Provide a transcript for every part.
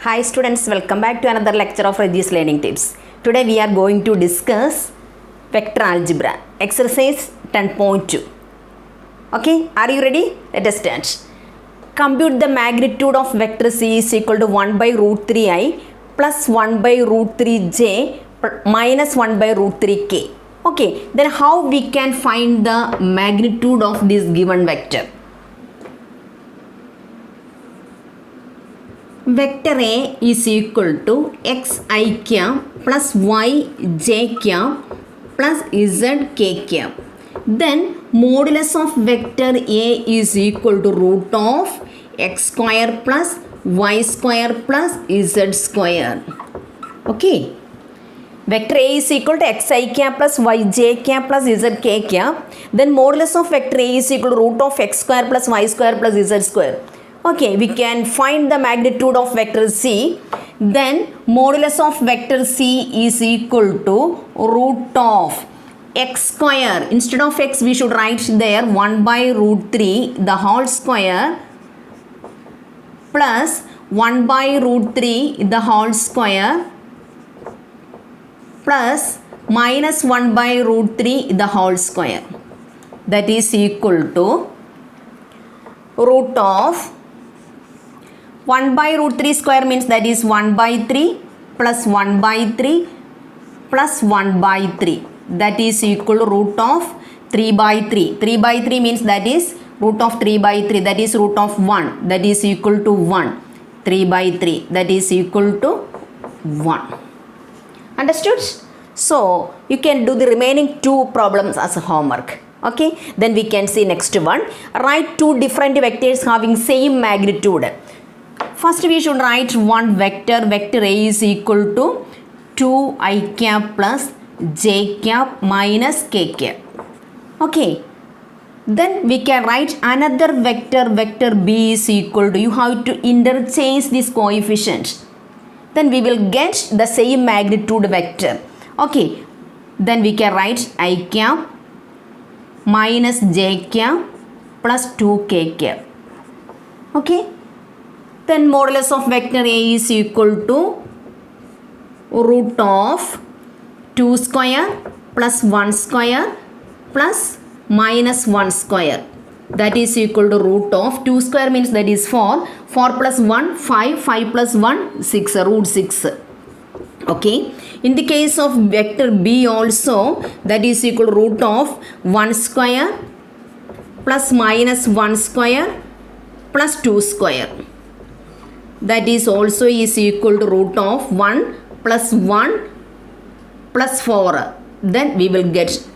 Hi students, welcome back to another lecture of Reggie's Learning Tips. Today we are going to discuss vector algebra, exercise 10.2. Okay, are you ready? Let us start. Compute the magnitude of vector C is equal to 1 by root 3i plus 1 by root 3j minus 1 by root 3k. Okay, then how we can find the magnitude of this given vector? Vector A is equal to xi cap plus yj cap plus zk cap. Then modulus of vector A is equal to root of x square plus y square plus z square. Okay. Vector A is equal to xi cap plus yj cap plus zk cap. Then modulus of vector A is equal to root of x square plus y square plus z square. Okay, we can find the magnitude of vector C. Then modulus of vector C is equal to root of x square. Instead of x, we should write there 1 by root 3 the whole square plus 1 by root 3 the whole square plus minus 1 by root 3 the whole square. That is equal to root of 1 by root 3 square means that is 1 by 3 plus 1 by 3 plus 1 by 3. That is equal to root of 3 by 3. 3 by 3 means that is root of 3 by 3. That is root of 1. That is equal to 1. 3 by 3. That is equal to 1. Understood? So, you can do the remaining two problems as a homework. Okay. Then we can see next one. Write two different vectors having same magnitude. First we should write one vector. Vector A is equal to 2i cap plus j cap minus k cap. Okay. Then we can write another vector. Vector B is equal to, you have to interchange this coefficient. Then we will get the same magnitude vector. Okay. Then we can write I cap minus j cap plus 2k cap. Okay. Then modulus of vector A is equal to root of 2 square plus 1 square plus minus 1 square. That is equal to root of 2 square means that is 4. 4 plus 1, 5. 5 plus 1, 6. Root 6. Okay. In the case of vector B also, that is equal to root of 1 square plus minus 1 square plus 2 square. That is also is equal to root of 1 plus 1 plus 4. Then we will get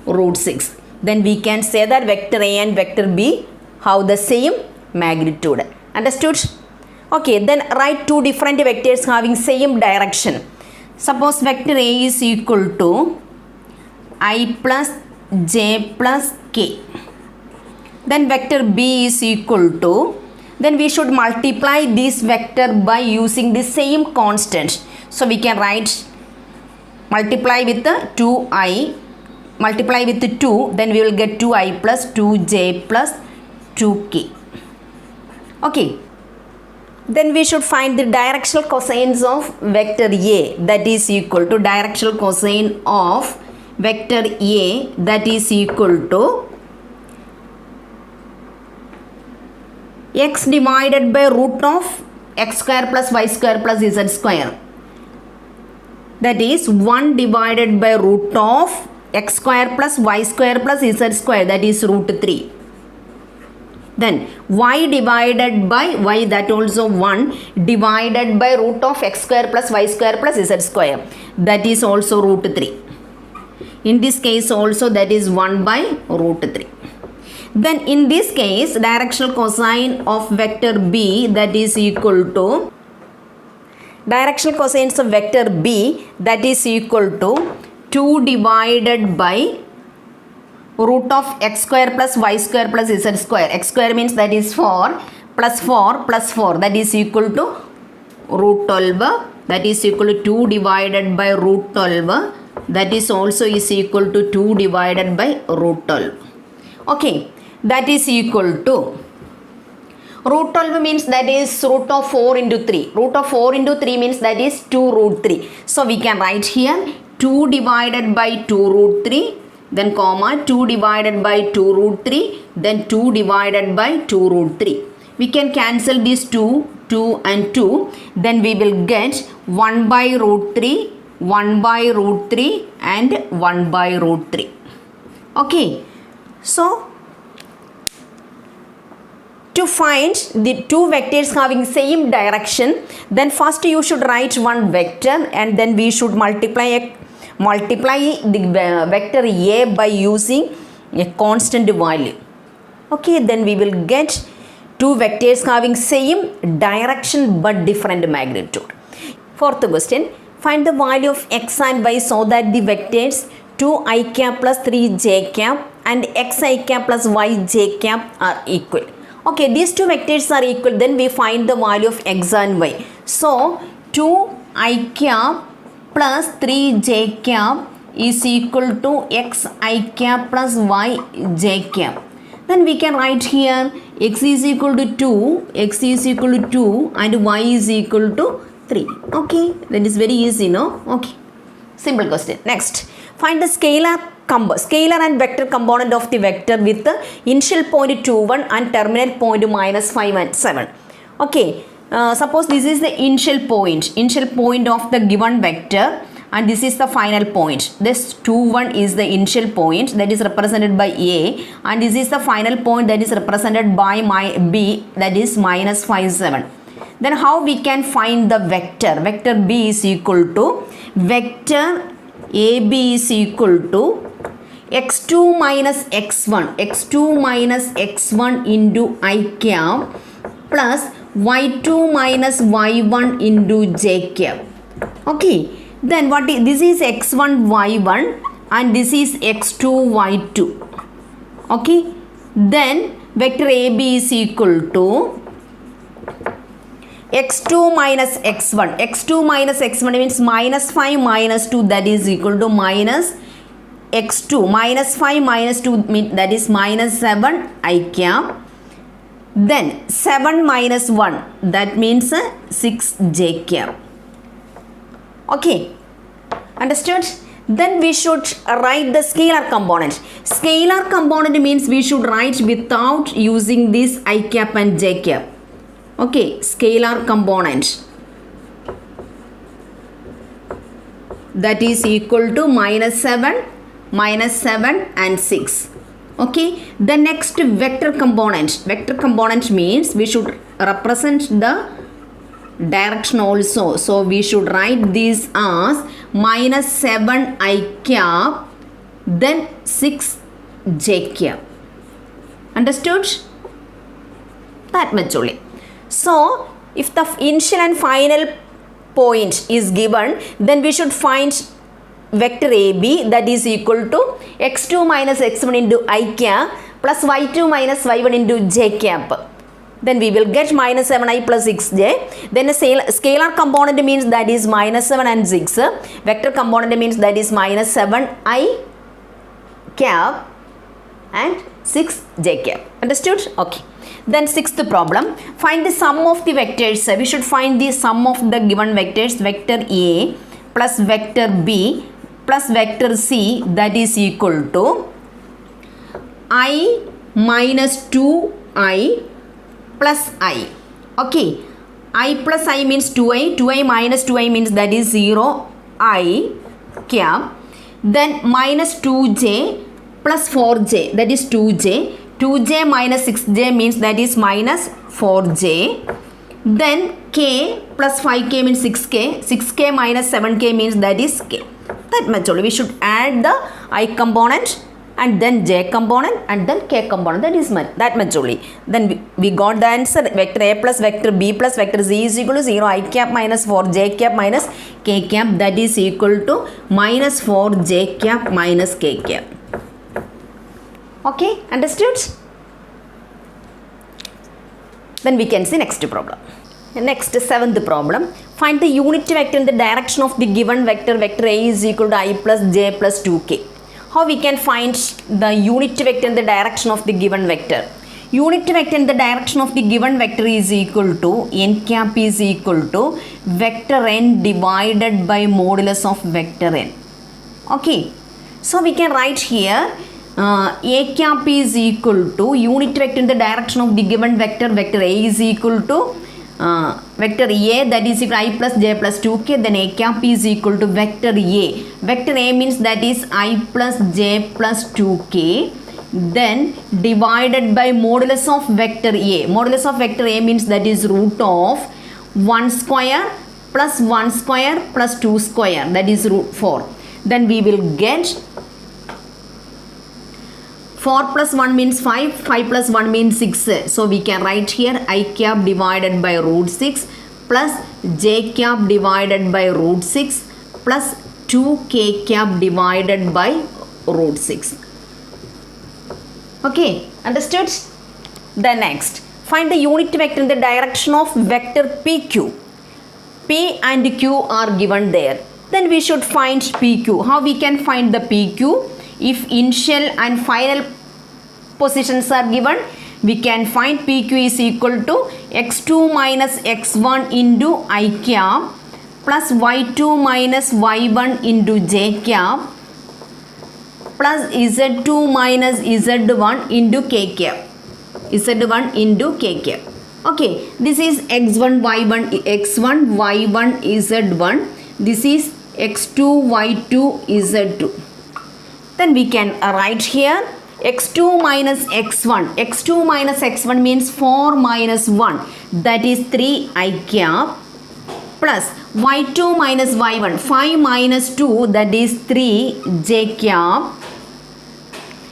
root 6. Then we can say that vector A and vector B have the same magnitude. Understood? Okay, then write two different vectors having same direction. Suppose vector A is equal to I plus j plus k. Then vector B is equal to, then we should multiply this vector by using the same constant. So we can write multiply with the 2i, multiply with the 2, then we will get 2i plus 2j plus 2k. Okay. Then we should find the directional cosines of vector A, that is equal to directional cosine of vector A, that is equal to x divided by root of x square plus y square plus z square. That is 1 divided by root of x square plus y square plus z square, that is root 3. Then y divided by y, that also 1 divided by root of x square plus y square plus z square, that is also root 3. In this case also that is 1 by root 3. Then in this case directional cosine of vector B, that is equal to directional cosines of vector B, that is equal to 2 divided by root of x square plus y square plus z square. X square means that is 4 plus 4 plus 4, that is equal to root 12. That is equal to 2 divided by root 12. That is also is equal to 2 divided by root 12. Okay. That is equal to Root 12 means that is root of 4 into 3. Root of 4 into 3 means that is 2 root 3. So we can write here 2 divided by 2 root 3, then comma 2 divided by 2 root 3, then 2 divided by 2 root 3. We can cancel these 2, 2 and 2. Then we will get 1 by root 3, 1 by root 3 and 1 by root 3. Okay. So to find the two vectors having same direction, then first you should write one vector and then we should multiply the vector A by using a constant value. Okay, then we will get two vectors having same direction but different magnitude. Fourth question, find the value of x and y so that the vectors 2i cap plus 3j cap and xi cap plus yj cap are equal. Okay, these two vectors are equal, then we find the value of x and y. So 2i cap plus 3j cap is equal to xi cap plus yj cap. Then we can write here x is equal to 2, x is equal to 2 and y is equal to 3. Okay, that is very easy, no? Okay, simple question. Next, find the scalar and vector component of the vector with the initial point 2, 1 and terminal point minus 5 and 7. Okay, suppose this is the initial point of the given vector and this is the final point. This 2, 1 is the initial point that is represented by A and this is the final point that is represented by B, that is minus 5, 7. Then how we can find the vector? Vector B is equal to vector AB is equal to x2 minus x1 into I cap plus y2 minus y1 into j cap. Okay, then this is x1 y1 and this is x2 y2. Okay, then vector AB is equal to x2 minus x1 means minus 5 minus 2, that is equal to minus x2 minus 5 minus 2 that is minus 7 I cap, then 7 minus 1 that means 6 j cap. Okay, understood? Then we should write the scalar component. Scalar component means we should write without using this I cap and j cap. Okay, scalar component that is equal to minus 7 and 6. Okay, the next vector component means we should represent the direction also. So we should write this as minus 7 I cap then 6 j cap. Understood? That much only. So if the initial and final point is given, then we should find vector AB that is equal to x2 minus x1 into I cap plus y2 minus y1 into j cap. Then we will get minus 7i plus 6j. Then a scalar component means that is minus 7 and 6. Vector component means that is minus 7i cap and 6j cap. Understood? Okay. Then sixth problem, find the sum of the vectors. We should find the sum of the given vectors, vector A plus vector B plus vector C, that is equal to I minus 2I plus I. Okay, I plus I means 2I minus 2I means that is 0 I cap, then minus 2j plus 4j, that is 2j minus 6j means that is minus 4j, then k plus 5k means 6k minus 7k means that is k. That much only. We should add the I component and then j component and then k component, that much only. Then we got the answer, vector A plus vector B plus vector Z is equal to 0 I cap minus 4j cap minus k cap, that is equal to minus 4j cap minus k cap. Okay, understood? Then we can see next problem. Next, seventh problem. Find the unit vector in the direction of the given vector. Vector A is equal to I plus j plus 2k. How we can find the unit vector in the direction of the given vector? unit vector in the direction of the given vector is equal to n cap is equal to vector n divided by modulus of vector n. Okay, so we can write here a cap is equal to unit vector in the direction of the given vector, vector a is equal to vector a, that is equal to I plus j plus 2k, then a cap is equal to vector a. Vector a means that is I plus j plus 2k, then divided by modulus of vector a. Modulus of vector a means that is root of 1 square plus 1 square plus 2 square, that is root 4. Then we will get 4 plus 1 means 5, 5 plus 1 means 6. So we can write here I cap divided by root 6 plus j cap divided by root 6 plus 2k cap divided by root 6. Okay, understood? Then next, find the unit vector in the direction of vector PQ. P and Q are given there. Then we should find PQ. How we can find the PQ? If initial and final positions are given, we can find PQ is equal to x2 minus x1 into I cap plus y2 minus y1 into j cap plus z2 minus z1 into k cap. Z1 into k cap. Okay, this is x1 y1 x1 y1 z1. This is x2 y2 z2. Then we can write here x2 minus x1. x2 minus x1 means 4 minus 1, that is 3 I cap plus y2 minus y1, 5 minus 2, that is 3 j cap.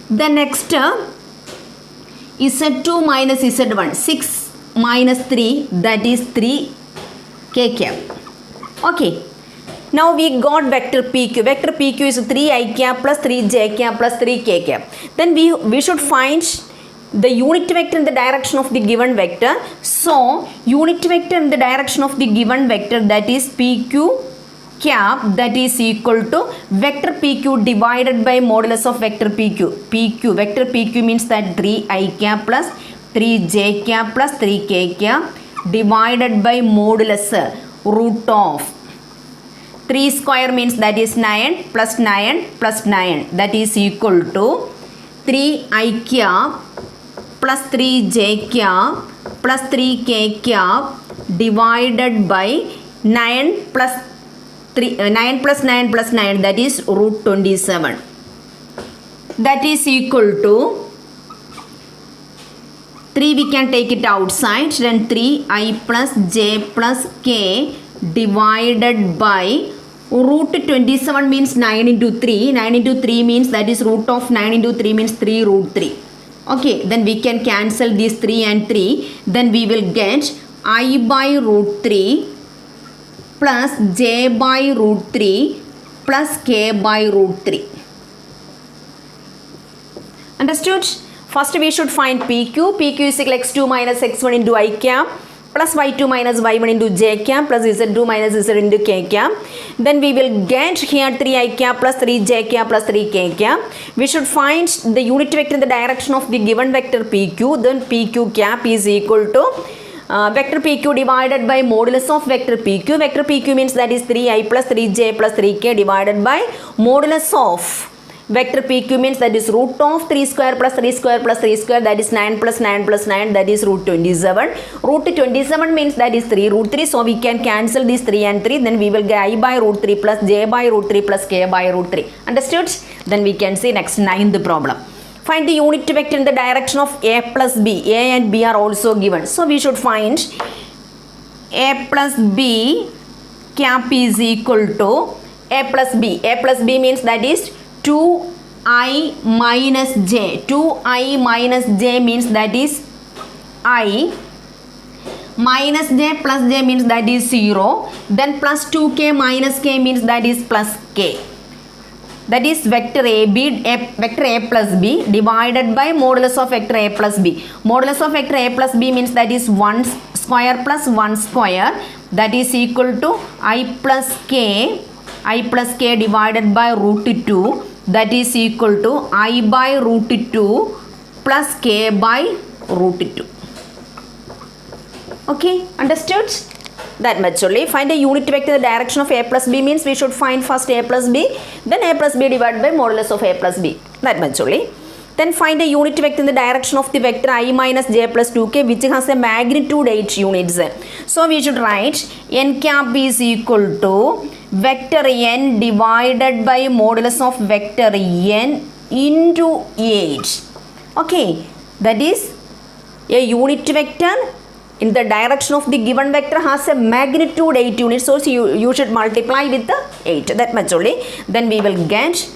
The next z2 minus z1, 6 minus 3, that is 3 k cap. Okay. Now we got vector PQ. Vector PQ is 3 I cap plus 3 j cap plus 3 k cap. Then we should find the unit vector in the direction of the given vector. So unit vector in the direction of the given vector, that is PQ cap, that is equal to vector PQ divided by modulus of vector PQ. Vector PQ means that 3 I cap plus 3 j cap plus 3 k cap divided by modulus root of 3 square means that is 9 plus 9 plus 9, that is equal to 3 I cap plus 3 j cap plus 3 k cap divided by 9 plus 9 plus 9 plus 9, that is root 27. That is equal to 3, we can take it outside, then 3 I plus j plus k divided by root 27 means 9 into 3. 9 into 3 means that is root of 9 into 3 means 3 root 3. Okay, then we can cancel these 3 and 3. Then we will get I by root 3 plus j by root 3 plus k by root 3. Understood? First we should find PQ. PQ is equal to x2 minus x1 into I cap plus y2 minus y1 into j cap plus z2 minus z into k cap. Then we will get here 3 I cap plus 3 j cap plus 3 k cap. We should find the unit vector in the direction of the given vector PQ. Then PQ cap is equal to vector PQ divided by modulus of vector PQ. Vector PQ means that is 3 I plus 3 j plus 3 k divided by modulus of vector PQ means that is root of 3 square plus 3 square plus 3 square, that is 9 plus 9 plus 9, that is root 27. Root 27 means that is 3 root 3. So we can cancel these 3 and 3. Then we will get I by root 3 plus j by root 3 plus k by root 3. Understood? Then we can see next 9th problem. Find the unit vector in the direction of a plus b. A and b are also given. So we should find a plus b cap is equal to a plus b. A plus b means that is 2i minus j. 2i minus j means that is I minus j plus j means that is 0. Then plus 2k minus k means that is plus k. That is vector vector a plus b divided by modulus of vector a plus b. Modulus of vector a plus b means that is 1 square plus 1 square, that is equal to I plus k divided by root 2, that is equal to I by root 2 plus k by root 2. Okay, understood? That much only. Find a unit vector in the direction of a plus b means we should find first a plus b, then a plus b divided by modulus of a plus b. That much only. Then find a unit vector in the direction of the vector I minus j plus 2k which has a magnitude 8 units. So we should write n cap is equal to vector n divided by modulus of vector n into 8. Okay, that is a unit vector in the direction of the given vector has a magnitude 8 units. So you should multiply with the 8. That much only. Then we will get,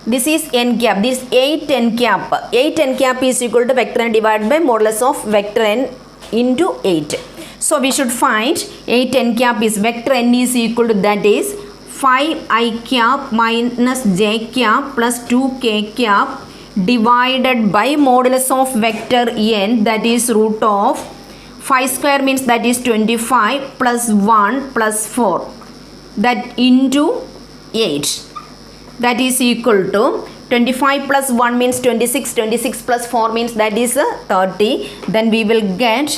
this is n cap, this 8 n cap. 8 n cap is equal to vector n divided by modulus of vector n into 8. So we should find 8 n cap is vector n is equal to, that is 5 I cap minus j cap plus 2k cap divided by modulus of vector n, that is root of 5 square means that is 25 plus 1 plus 4, that into 8, that is equal to 25 plus 1 means 26, 26 plus 4 means that is 30. Then we will get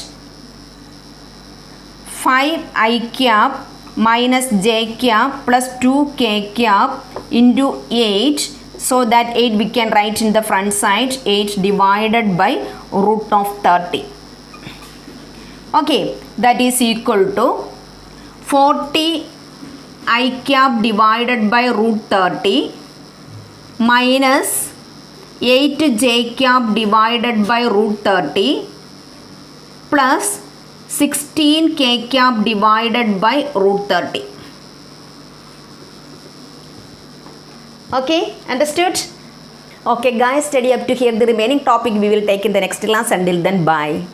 5 I cap minus j cap plus 2k cap into 8. So that 8 we can write in the front side, 8 divided by root of 30. Okay, that is equal to 40 I cap divided by root 30 minus 8 j cap divided by root 30 plus 16 k cap divided by root 30. Okay, understood? Okay guys, study up to here. The remaining topic we will take in the next class. Until then, bye.